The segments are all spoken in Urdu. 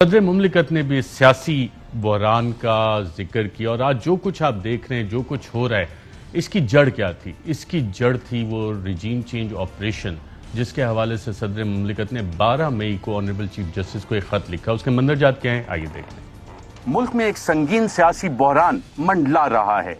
صدر مملکت نے بھی سیاسی بحران کا ذکر کیا اور آج جو کچھ آپ دیکھ رہے ہیں، جو کچھ ہو رہا ہے، اس کی جڑ کیا تھی؟ اس کی جڑ تھی وہ ریجیم چینج آپریشن، جس کے حوالے سے صدر مملکت نے 12 مئی کو آنریبل چیف جسٹس کو ایک خط لکھا۔ اس کے مندرجات کیا ہیں، آئیے دیکھ لیں۔ ملک میں ایک سنگین سیاسی بحران منڈلا رہا ہے۔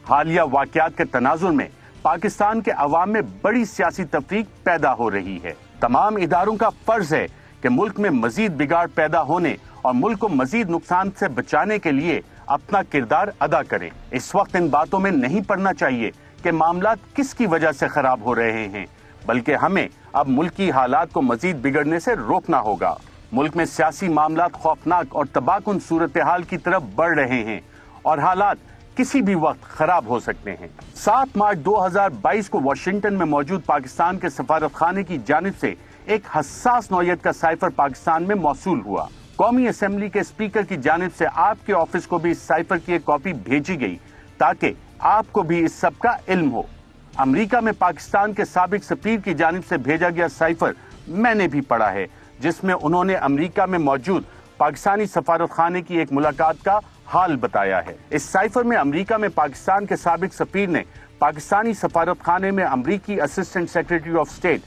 حالیہ واقعات کے تناظر میں پاکستان کے عوام میں بڑی سیاسی تفریق پیدا ہو رہی ہے۔ تمام اداروں کا فرض ہے کہ ملک میں مزید بگاڑ پیدا ہونے اور ملک کو مزید نقصان سے بچانے کے لیے اپنا کردار ادا کریں۔ اس وقت ان باتوں میں نہیں پڑنا چاہیے کہ معاملات کس کی وجہ سے خراب ہو رہے ہیں، بلکہ ہمیں اب ملکی حالات کو مزید بگڑنے سے روکنا ہوگا۔ ملک میں سیاسی معاملات خوفناک اور تباہ کن صورتحال کی طرف بڑھ رہے ہیں اور حالات کسی بھی وقت خراب ہو سکتے ہیں۔ 7 مارچ 2022 کو واشنگٹن میں موجود پاکستان کے سفارت خانے کی جانب سے ایک حساس نوعیت کا سائفر پاکستان میں موصول ہوا۔ قومی اسمبلی کے اسپیکر کی جانب سے آپ کے آفس کو بھی اس سائفر کی ایک کاپی بھیجی گئی تاکہ آپ کو بھی اس سب کا علم ہو۔ امریکہ میں پاکستان کے سابق سفیر کی جانب سے بھیجا گیا سائفر میں نے بھی پڑھا ہے، جس میں انہوں نے امریکہ میں موجود پاکستانی سفارت خانے کی ایک ملاقات کا حال بتایا ہے۔ اس سائفر میں امریکہ میں پاکستان کے سابق سفیر نے پاکستانی سفارت خانے میں امریکی assistant secretary of state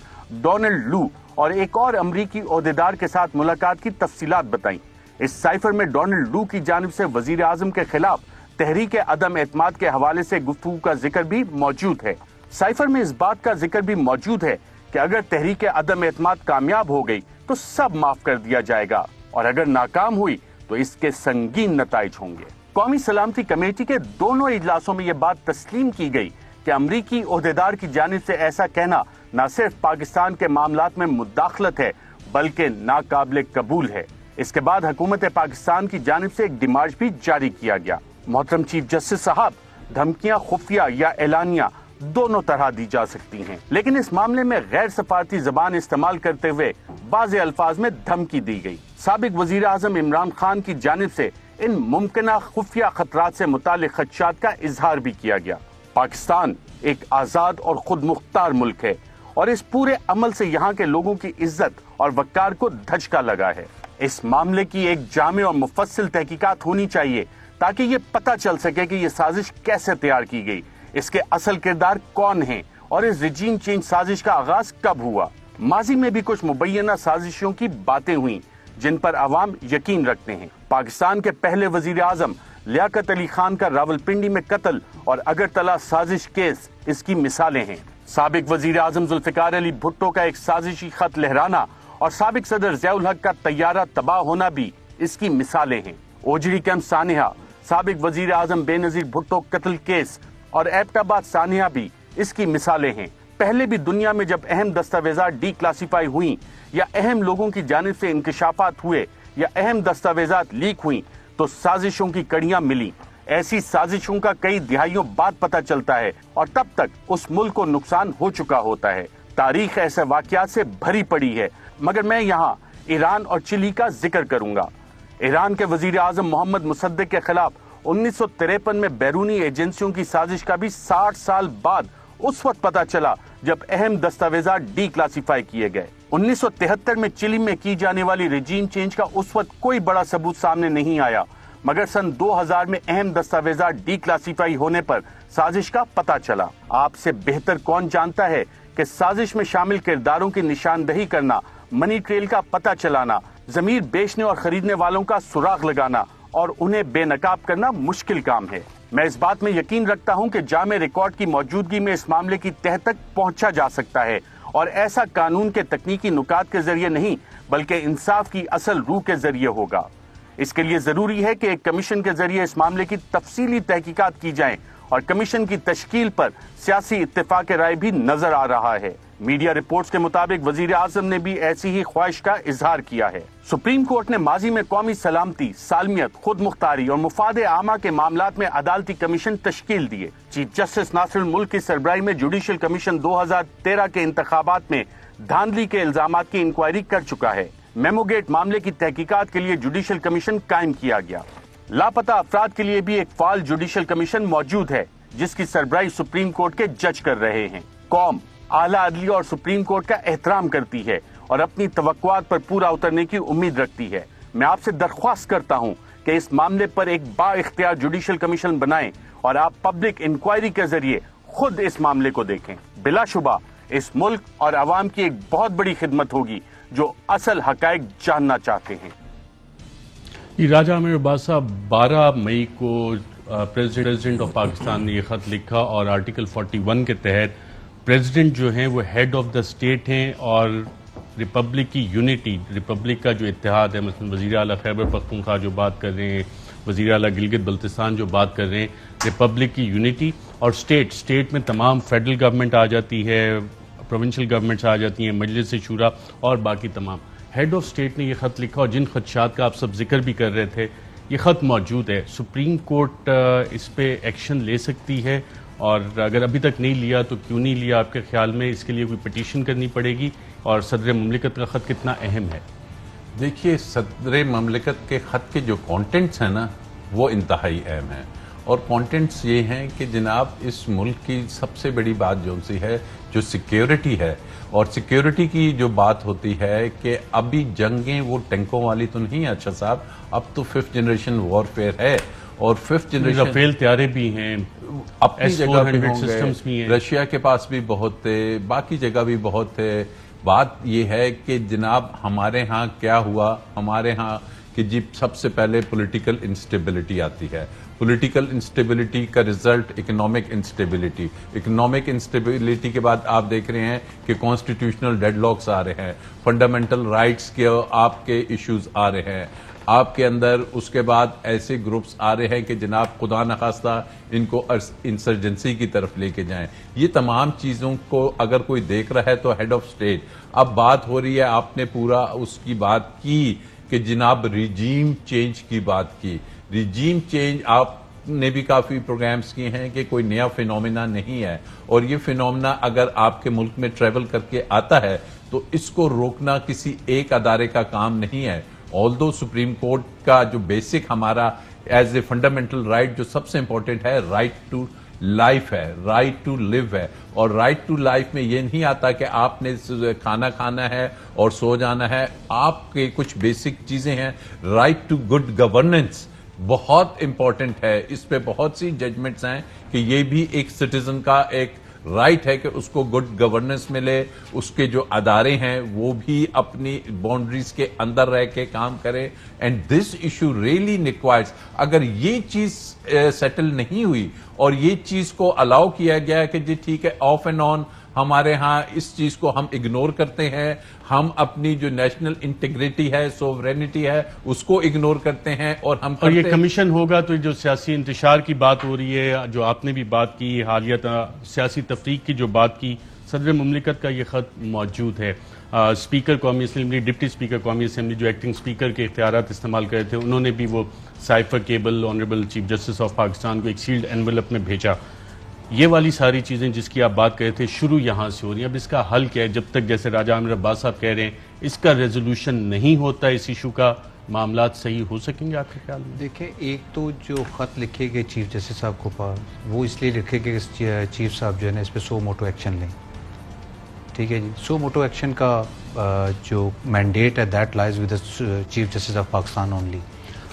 Donald Lu اور ایک اور امریکی عہدیدار کے ساتھ ملاقات کی تفصیلات بتائیں۔ اس سائفر میں ڈونلڈ لو کی جانب سے وزیر اعظم کے خلاف تحریک عدم اعتماد کے حوالے سے گفتگو کا ذکر بھی موجود ہے۔ سائفر میں اس بات کا ذکر بھی موجود ہے کہ اگر تحریک عدم اعتماد کامیاب ہو گئی تو سب معاف کر دیا جائے گا اور اگر ناکام ہوئی تو اس کے سنگین نتائج ہوں گے۔ قومی سلامتی کمیٹی کے دونوں اجلاسوں میں یہ بات تسلیم کی گئی کہ امریکی عہدیدار کی جانب سے ایسا کہنا نہ صرف پاکستان کے معاملات میں مداخلت ہے بلکہ ناقابل قبول ہے۔ اس کے بعد حکومت پاکستان کی جانب سے ایک ڈیمارچ بھی جاری کیا گیا۔ محترم چیف جسٹس صاحب، دھمکیاں خفیہ یا اعلانیہ دونوں طرح دی جا سکتی ہیں، لیکن اس معاملے میں غیر سفارتی زبان استعمال کرتے ہوئے بعض الفاظ میں دھمکی دی گئی۔ سابق وزیر اعظم عمران خان کی جانب سے ان ممکنہ خفیہ خطرات سے متعلق خدشات کا اظہار بھی کیا گیا۔ پاکستان ایک آزاد اور خود مختار ملک ہے اور اس پورے عمل سے یہاں کے لوگوں کی عزت اور وقار کو دھچکا لگا ہے۔ اس معاملے کی ایک جامع اور مفصل تحقیقات ہونی چاہیے تاکہ یہ پتہ چل سکے کہ یہ سازش کیسے تیار کی گئی، اس کے اصل کردار کون ہیں اور اس ریجیم چینج سازش کا آغاز کب ہوا۔ ماضی میں بھی کچھ مبینہ سازشوں کی باتیں ہوئیں جن پر عوام یقین رکھتے ہیں۔ پاکستان کے پہلے وزیر اعظم لیاقت علی خان کا راولپنڈی میں قتل اور اگرتلا سازش کیس اس کی مثالیں ہیں۔ سابق وزیر اعظم ذوالفقار علی بھٹو کا ایک سازشی خط لہرانا اور سابق صدر ضیاء الحق کا طیارہ تباہ ہونا بھی اس کی مثالیں ہیں۔ اوجڑی کیمپ سانحہ، سابق وزیر اعظم بے نظیر بھٹو قتل کیس اور ایبٹ آباد سانحہ بھی اس کی مثالیں ہیں۔ پہلے بھی دنیا میں جب اہم دستاویزات ڈی کلاسیفائی ہوئیں یا اہم لوگوں کی جانب سے انکشافات ہوئے یا اہم دستاویزات لیک ہوئیں تو سازشوں کی کڑیاں ملی۔ ایسی سازشوں کا کئی دہائیوں بعد پتہ چلتا ہے اور تب تک اس ملک کو نقصان ہو چکا ہوتا ہے۔ تاریخ ایسے واقعات سے بھری پڑی ہے، مگر میں یہاں ایران اور چلی کا ذکر کروں گا۔ ایران کے وزیر اعظم محمد مصدق کے خلاف 1953 میں بیرونی ایجنسیوں کی سازش کا بھی 60 سال بعد اس وقت پتہ چلا جب اہم دستاویزات ڈی کلاسیفائی کیے گئے۔ 1973 میں چلی میں کی جانے والی ریجیم چینج کا اس وقت کوئی بڑا ثبوت سامنے نہیں آیا، مگر سن 2000 میں اہم دستاویزات ڈی کلاسیفائی ہونے پر سازش کا پتہ چلا۔ آپ سے بہتر کون جانتا ہے کہ سازش میں شامل کرداروں کی نشاندہی کرنا، منی ٹریل کا پتہ چلانا، ضمیر بیچنے اور خریدنے والوں کا سراغ لگانا اور انہیں بے نقاب کرنا مشکل کام ہے۔ میں اس بات میں یقین رکھتا ہوں کہ جامع ریکارڈ کی موجودگی میں اس معاملے کی تہہ تک پہنچا جا سکتا ہے اور ایسا قانون کے تکنیکی نکات کے ذریعے نہیں بلکہ انصاف کی اصل روح کے ذریعے ہوگا۔ اس کے لیے ضروری ہے کہ ایک کمیشن کے ذریعے اس معاملے کی تفصیلی تحقیقات کی جائیں اور کمیشن کی تشکیل پر سیاسی اتفاق رائے بھی نظر آ رہا ہے۔ میڈیا رپورٹس کے مطابق وزیر اعظم نے بھی ایسی ہی خواہش کا اظہار کیا ہے۔ سپریم کورٹ نے ماضی میں قومی سلامتی، سالمیت، خود مختاری اور مفاد عامہ کے معاملات میں عدالتی کمیشن تشکیل دیے۔ چیف جسٹس ناصر الملک کی سربراہی میں جوڈیشل کمیشن 2013 کے انتخابات میں دھاندلی کے الزامات کی انکوائری کر چکا ہے۔ میمو گیٹ معاملے کی تحقیقات کے لیے جوڈیشل کمیشن قائم کیا گیا۔ لاپتہ افراد کے لیے بھی ایک فعال جوڈیشل کمیشن موجود ہے جس کی سربراہی سپریم کورٹ کے جج کر رہے ہیں۔ قوم اعلیٰ عدلیہ اور سپریم کورٹ کا احترام کرتی ہے اور اپنی توقعات پر پورا اترنے کی امید رکھتی ہے۔ میں آپ سے درخواست کرتا ہوں کہ اس معاملے پر ایک با اختیار جوڈیشل کمیشن بنائیں اور آپ پبلک انکوائری کے ذریعے خود اس معاملے کو دیکھیں. بلا شبہ اس ملک اور عوام کی ایک بہت بڑی خدمت ہوگی جو اصل حقائق جاننا چاہتے ہیں. راجہ عامر عباس صاحب، 12 مئی کو پریزیڈنٹ آف پاکستان نے یہ خط لکھا اور آرٹیکل 41 کے تحت پریزیڈنٹ جو ہیں وہ ہیڈ آف دا اسٹیٹ ہیں اور ریپبلک کی یونٹی، ریپبلک کا جو اتحاد ہے، مثلا وزیر اعلیٰ خیبر پختونخوا جو بات کر رہے ہیں، وزیر اعلیٰ گلگت بلتستان جو بات کر رہے ہیں، ریپبلک کی یونٹی اور اسٹیٹ میں تمام فیڈرل گورنمنٹ آ جاتی ہے، پروونشل گورنمنٹس آ جاتی ہیں، مجلس شورا اور باقی تمام. ہیڈ آف اسٹیٹ نے یہ خط لکھا اور جن خدشات کا آپ سب ذکر بھی کر رہے تھے، یہ خط موجود ہے. سپریم کورٹ اس پہ ایکشن لے سکتی ہے اور اگر ابھی تک نہیں لیا تو کیوں نہیں لیا؟ آپ کے خیال میں اس کے لیے کوئی پٹیشن کرنی پڑے گی؟ اور صدر مملکت کا خط کتنا اہم ہے؟ دیکھیے، صدر مملکت کے خط کے جو کانٹینٹس ہیں نا، وہ انتہائی اہم ہیں. اور کانٹینٹس یہ ہیں کہ جناب اس ملک کی سب سے بڑی بات جو سی ہے جو سیکیورٹی ہے، اور سیکیورٹی کی جو بات ہوتی ہے کہ ابھی جنگیں وہ ٹینکوں والی تو نہیں ہے اچھا صاحب، اب تو 5th جنریشن وارفیئر ہے. اور 5th جنریشن رافیل طیارے بھی ہیں، اپنی جگہ بھی ہوں سسٹمز بھی گے، ہیں، رشیا کے پاس بھی بہت تھے، باقی جگہ بھی بہت تھے. بات یہ ہے کہ جناب ہمارے ہاں کیا ہوا، ہمارے ہاں کہ جی سب سے پہلے پولیٹیکل انسٹیبلٹی آتی ہے. پولیٹیکل انسٹیبلٹی کا result economic instability, economic instability کے بعد آپ دیکھ رہے ہیں کہ کانسٹیٹیوشنل ڈیڈ لاکس آ رہے ہیں، فنڈامنٹل رائٹس کے آپ کے ایشوز آ رہے ہیں آپ کے اندر. اس کے بعد ایسے گروپس آ رہے ہیں کہ جناب خدا نخواستہ ان کو انسرجنسی کی طرف لے کے جائیں. یہ تمام چیزوں کو اگر کوئی دیکھ رہا ہے تو ہیڈ آف اسٹیٹ. اب بات ہو رہی ہے، آپ نے پورا اس کی بات کی کہ جناب ریجیم چینج کی بات کی. ریجیم چینج آپ نے بھی کافی پروگرامز کیے ہیں کہ کوئی نیا فینومینا نہیں ہے، اور یہ فینومینا اگر آپ کے ملک میں ٹریول کر کے آتا ہے تو اس کو روکنا کسی ایک ادارے کا کام نہیں ہے. آلدو سپریم کورٹ کا جو بیسک ہمارا ایز اے فنڈامنٹل رائٹ جو سب سے امپورٹنٹ ہے، رائٹ ٹو لائف ہے، رائٹ ٹو لیو ہے. اور رائٹ ٹو لائف میں یہ نہیں آتا کہ آپ نے کھانا کھانا ہے اور سو جانا ہے. آپ کے کچھ بیسک چیزیں ہیں. رائٹ ٹو گڈ گورننس بہت امپورٹنٹ ہے. اس پہ بہت سی ججمنٹس ہیں کہ یہ بھی ایک سٹیزن کا ایک رائٹ ہے کہ اس کو گڈ گورننس ملے، اس کے جو ادارے ہیں وہ بھی اپنی باؤنڈریز کے اندر رہ کے کام کرے. And this issue really requires, اگر یہ چیز سیٹل نہیں ہوئی اور یہ چیز کو الاؤ کیا گیا کہ جی ٹھیک ہے آف اینڈ آن ہمارے ہاں اس چیز کو ہم اگنور کرتے ہیں، ہم اپنی جو نیشنل انٹیگریٹی ہے، سوورینٹی ہے، اس کو اگنور کرتے ہیں اور ہم اور یہ کمیشن ہوگا تو جو سیاسی انتشار کی بات ہو رہی ہے، جو آپ نے بھی بات کی، حالیہ سیاسی تفریق کی جو بات کی، صدر مملکت کا یہ خط موجود ہے. اسپیکر قومی اسمبلی، ڈپٹی اسپیکر قومی اسمبلی جو ایکٹنگ اسپیکر کے اختیارات استعمال کرے تھے، انہوں نے بھی وہ cipher cable honourable chief justice of Pakistan کو ایک سیلڈ انویلپ میں بھیجا. یہ والی ساری چیزیں جس کی آپ بات کرے تھے شروع یہاں سے ہو رہی ہیں. اب اس کا حل کیا ہے؟ جب تک جیسے راجہ عامر عباس صاحب کہہ رہے ہیں اس کا ریزولوشن نہیں ہوتا اس ایشو کا، معاملات صحیح ہو سکیں گے آپ کے خیال میں؟ دیکھیں، ایک تو جو خط لکھے گئے چیف جسٹس صاحب کو پاس، وہ اس لیے لکھے گئے کہ چیف صاحب جو ہے نا اس پہ سو موٹو ایکشن لیں. ٹھیک ہے جی، سو موٹو ایکشن کا جو مینڈیٹ ہے that lies with chief justice of Pakistan only.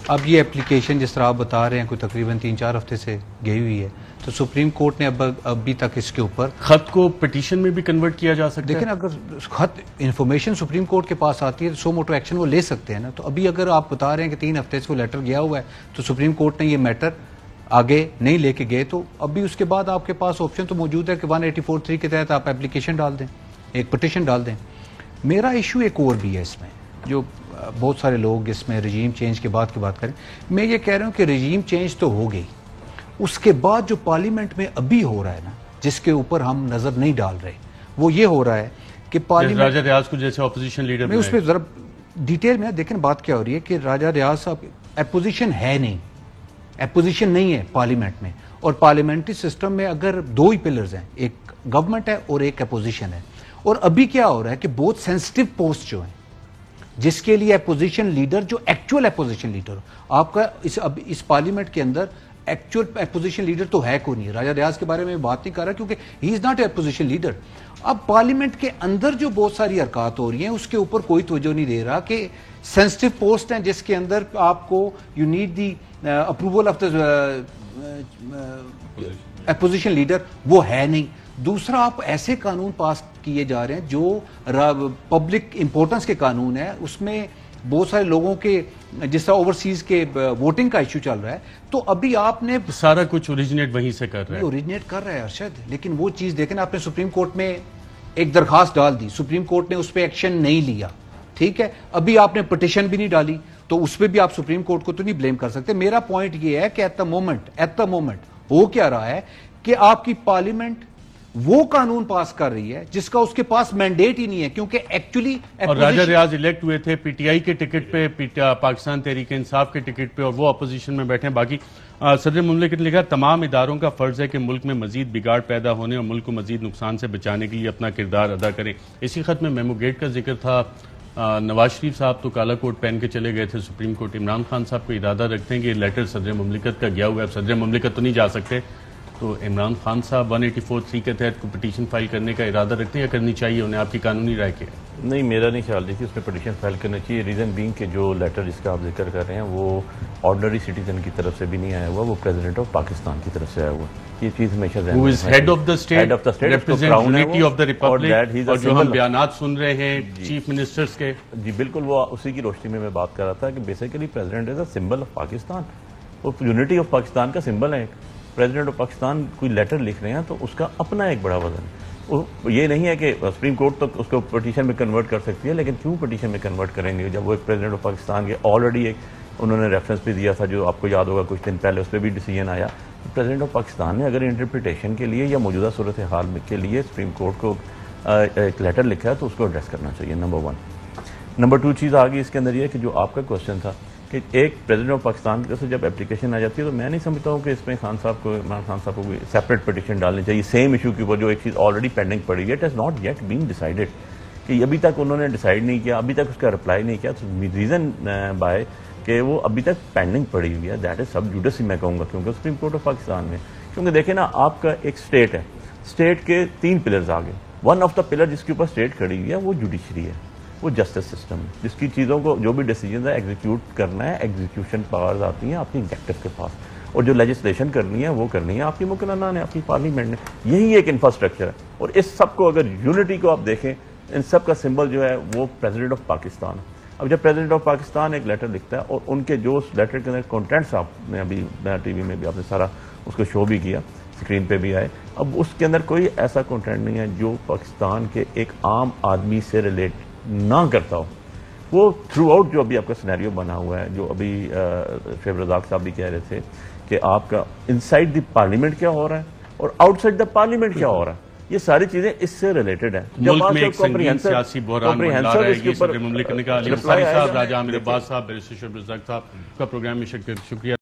اب یہ اپلیکیشن جس طرح آپ بتا رہے ہیں کوئی تقریباً 3-4 ہفتے سے گئی ہوئی ہے، تو سپریم کورٹ نے ابھی تک اس کے اوپر خط کو پٹیشن میں بھی کنورٹ کیا جا سکتا ہے. لیکن اگر خط انفارمیشن سپریم کورٹ کے پاس آتی ہے تو سو موٹو ایکشن وہ لے سکتے ہیں نا. تو ابھی اگر آپ بتا رہے ہیں کہ 3 ہفتے سے وہ لیٹر گیا ہوا ہے تو سپریم کورٹ نے یہ میٹر آگے نہیں لے کے گئے، تو ابھی اس کے بعد آپ کے پاس آپشن تو موجود ہے کہ 184(3) کے تحت آپ اپلیکیشن ڈال دیں، ایک پٹیشن ڈال دیں. میرا ایشو ایک اور بھی ہے اس میں، جو بہت سارے لوگ اس میں رجیم چینج کے بعد کی بات کریں. میں یہ کہہ رہا ہوں کہ رجیم چینج تو ہو گئی، اس کے بعد جو پارلیمنٹ میں ابھی ہو رہا ہے نا، جس کے اوپر ہم نظر نہیں ڈال رہے، وہ یہ ہو رہا ہے کہ پارلیمنٹ راجہ ریاض کو جیسے اپوزیشن لیڈر میں اس پہ ذرا ڈیٹیل میں دیکھیں بات کیا ہو رہی ہے کہ راجہ ریاض صاحب اپوزیشن ہے نہیں، اپوزیشن نہیں ہے پارلیمنٹ میں. اور پارلیمنٹری سسٹم میں اگر 2 ہی پلرز ہیں، ایک گورنمنٹ ہے اور ایک اپوزیشن ہے. اور ابھی کیا ہو رہا ہے کہ بہت سینسٹیو پوسٹ جو ہیں جس کے لیے اپوزیشن لیڈر جو ایکچوئل اپوزیشن لیڈر ہو، آپ کا اس پارلیمنٹ کے اندر ایکچوئل اپوزیشن لیڈر تو ہے کوئی نہیں. راجہ ریاض کے بارے میں بات نہیں کر رہا کیونکہ he is not a opposition leader. اب پارلیمنٹ کے اندر جو بہت ساری حرکات ہو رہی ہیں اس کے اوپر کوئی توجہ نہیں دے رہا کہ سینسٹیو پوسٹ ہیں جس کے اندر آپ کو you need the approval of the opposition leader, وہ ہے نہیں. دوسرا, آپ ایسے قانون پاس کیے جا رہے ہیں جو پبلک امپورٹنس کے قانون ہے, اس میں بہت سارے لوگوں کے جس طرح اوورسیز کے ووٹنگ کا ایشو چل رہا ہے, تو ابھی آپ نے سارا کچھ اوریجنیٹ وہیں سے کر رہا ہے. اوریجنیٹ کر رہا ہے ارشد, لیکن وہ چیز دیکھیں, آپ نے سپریم کورٹ میں ایک درخواست ڈال دی, سپریم کورٹ نے اس پہ ایکشن نہیں لیا, ٹھیک ہے. ابھی آپ نے پٹیشن بھی نہیں ڈالی, تو اس پہ بھی آپ سپریم کورٹ کو تو نہیں بلیم کر سکتے. میرا پوائنٹ یہ ہے کہ ایٹ دا مومنٹ ہو کیا رہا ہے کہ آپ کی پارلیمنٹ وہ قانون پاس کر رہی ہے جس کا اس کے پاس مینڈیٹ ہی نہیں ہے, کیونکہ ایکچولی اور راجہ ریاض الیکٹ ہوئے تھے پی ٹی آئی کے ٹکٹ پہ, پاکستان تحریک انصاف کے ٹکٹ پہ, اور وہ اپوزیشن میں بیٹھے ہیں. باقی صدر مملکت نے لکھا, تمام اداروں کا فرض ہے کہ ملک میں مزید بگاڑ پیدا ہونے اور ملک کو مزید نقصان سے بچانے کے لیے اپنا کردار ادا کریں. اسی خط میں میمو گیٹ کا ذکر تھا. نواز شریف صاحب تو کالا کوٹ پہن کے چلے گئے تھے سپریم کورٹ. عمران خان صاحب کو ارادہ رکھتے ہیں کہ یہ لیٹر صدر مملکت کا گیا ہوا ہے, صدر مملکت تو نہیں جا سکتے, تو عمران خان صاحب 184(3) کے تحت کو پٹیشن فائل کرنے کا ارادہ رکھتے ہیں یا کرنی چاہیے انہیں؟ آپ کی قانونی رائے کیا ہے؟ نہیں, میرا نہیں خیال دیکھیے اس میں پٹیشن فائل کرنا چاہیے. ریزن بینگ کہ جو لیٹر جس کا آپ ذکر کر رہے ہیں وہ آرڈنری سٹیزن کی طرف سے بھی نہیں آیا ہوا, وہ پریزیڈنٹ آف پاکستان کی طرف سے آیا ہوا. یہ چیز ہمیشہ ذہن میں head of the state, represent unity of the republic, اور جو ہم بیانات سن رہے ہیں چیف منسٹرز کے, جی بالکل, وہ اسی کی روشنی میں بات کر رہا تھا کہ basically president is a symbol of Pakistan, وہ یونٹی آف پاکستان کا سمبل ہے. پریزیڈنٹ آف پاکستان کوئی لیٹر لکھ رہے ہیں تو اس کا اپنا ایک بڑا وزن ہے. یہ نہیں ہے کہ سپریم کورٹ تک اس کو پٹیشن میں کنورٹ کر سکتی ہے, لیکن کیوں پٹیشن میں کنورٹ کریں گے جب وہ ایک پریزیڈنٹ آف پاکستان کے آلریڈی ایک انہوں نے ریفرنس بھی دیا تھا جو آپ کو یاد ہوگا کچھ دن پہلے, اس پہ بھی ڈیسیجن آیا. پریزیڈنٹ آف پاکستان نے اگر انٹرپریٹیشن کے لیے یا موجودہ صورتحال کے لیے سپریم کورٹ کو ایک لیٹر لکھا ہے تو اس کو ایڈریس کرنا چاہیے, نمبر 1. نمبر 2 چیز آ گئی اس کے اندر یہ کہ جو آپ کا کوشچن تھا کہ ایک پریزیڈنٹ آف پاکستان کی طرف سے جب اپلیکیشن آ جاتی ہے تو میں نہیں سمجھتا ہوں کہ اس میں عمران خان صاحب کو کوئی سیپریٹ پٹیشن ڈالنی چاہیے سیم ایشو کے اوپر جو ایک چیز آلریڈی پینڈنگ پڑی ہے. It has not yet been decided, کہ ابھی تک انہوں نے ڈیسائیڈ نہیں کیا, ابھی تک اس کا رپلائی نہیں کیا. ریزن بائے کہ وہ ابھی تک پینڈنگ پڑی ہوئی ہے, دیٹ از سب جوڈس ہی میں کہوں گا, کیونکہ سپریم کورٹ آف پاکستان میں, کیونکہ دیکھیں نا آپ کا ایک اسٹیٹ ہے, اسٹیٹ کے 3 پلرز آ گئے. ون آف دا پلر جس کے اوپر اسٹیٹ کھڑی ہوئی ہے وہ جوڈیشری ہے, وہ جسٹس سسٹم, جس کی چیزوں کو جو بھی ڈیسیجنز ہے ایگزیکیوٹ کرنا ہے, ایگزیکیوشن پاورز آتی ہیں آپ کی ایگزیکٹو کے پاس, اور جو لیجسلیشن کرنی ہے وہ کرنی ہے آپ کی مکررہ نے, آپ کی پارلیمنٹ نے. یہی ایک انفراسٹرکچر ہے, اور اس سب کو اگر یونٹی کو آپ دیکھیں, ان سب کا سمبل جو ہے وہ پریزیڈنٹ آف پاکستان. اب جب پریزیڈنٹ آف پاکستان ایک لیٹر لکھتا ہے اور ان کے جو اس لیٹر کے اندر کانٹینٹس آپ نے ابھی ٹی وی میں بھی آپ نے سارا اس کو شو بھی کیا, اسکرین پہ بھی آئے, اب اس کے اندر کوئی ایسا کانٹینٹ نہیں ہے جو پاکستان کے ایک عام آدمی سے ریلیٹ نہ کرتا ہو. وہ تھرو آؤٹ جو ابھی آپ کا سینیریو بنا ہوا ہے, جو ابھی شعیب رزاق صاحب بھی کہہ رہے تھے کہ آپ کا انسائڈ دی پارلیمنٹ کیا ہو رہا ہے اور آؤٹ سائڈ دا پارلیمنٹ کیا ہو رہا ہے, یہ ساری چیزیں اس سے ریلیٹڈ ہیں. ملک میں ایک سنگین سیاسی بحران منڈلا رہے گی. صدر مملکت نے کہا, علی انصاری صاحب, راجہ عامر عباس صاحب, بیرسٹر شعیب رزاق صاحب کا پروگرام میں شکریہ.